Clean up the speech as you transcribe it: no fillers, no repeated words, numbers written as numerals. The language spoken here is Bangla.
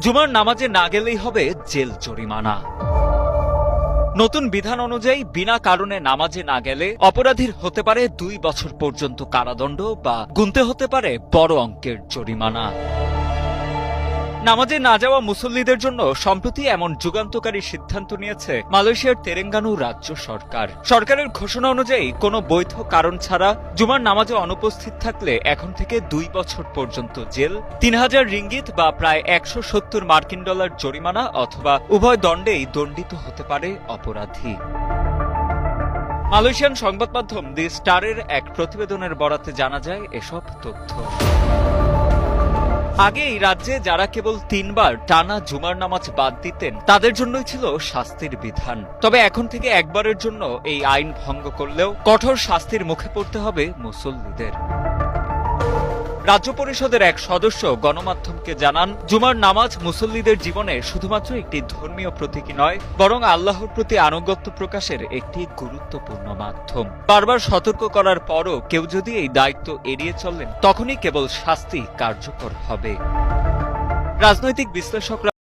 জুমার নামাজে না গেলেই হবে জেল জরিমানা। নতুন বিধান অনুযায়ী বিনা কারণে নামাজে না গেলে অপরাধীর হতে পারে 2 বছর পর্যন্ত কারাদণ্ড বা গুনতে হতে পারে বড় অঙ্কের জরিমানা। নামাজে না যাওয়া মুসল্লিদের জন্য সম্প্রতি এমন যুগান্তকারী সিদ্ধান্ত নিয়েছে মালয়েশিয়ার তেলেঙ্গানু রাজ্য সরকার। সরকারের ঘোষণা অনুযায়ী কোনো বৈধ কারণ ছাড়া জুমার নামাজে অনুপস্থিত থাকলে এখন থেকে 2 বছর পর্যন্ত জেল, 3000 রিঙ্গিত বা প্রায় 170 মার্কিন ডলার জরিমানা অথবা উভয় দণ্ডেই দণ্ডিত হতে পারে অপরাধী। মালয়েশিয়ান সংবাদ মাধ্যম দি স্টারের এক প্রতিবেদনের বরাতে জানা যায় এসব তথ্য। আগে এই রাজ্যে যারা কেবল 3 বার টানা জুমার নামাজ বাদ দিতেন তাদের জন্যই ছিল শাস্তির বিধান। তবে এখন থেকে একবারের জন্য এই আইন ভঙ্গ করলেও কঠোর শাস্তির মুখে পড়তে হবে মুসল্লিদের। রাজ্য পরিষদের এক সদস্য গণমাধ্যমকে জানান, জুমার নামাজ মুসল্লিদের জীবনে শুধুমাত্র একটি ধর্মীয় প্রতীকী নয়, বরং আল্লাহর প্রতি আনুগত্য প্রকাশের একটি গুরুত্বপূর্ণ মাধ্যম। বারবার সতর্ক করার পরও কেউ যদি এই দায়িত্ব এড়িয়ে চলেন তখনই কেবল শাস্তি কার্যকর হবে। রাজনৈতিক বিশ্লেষকরা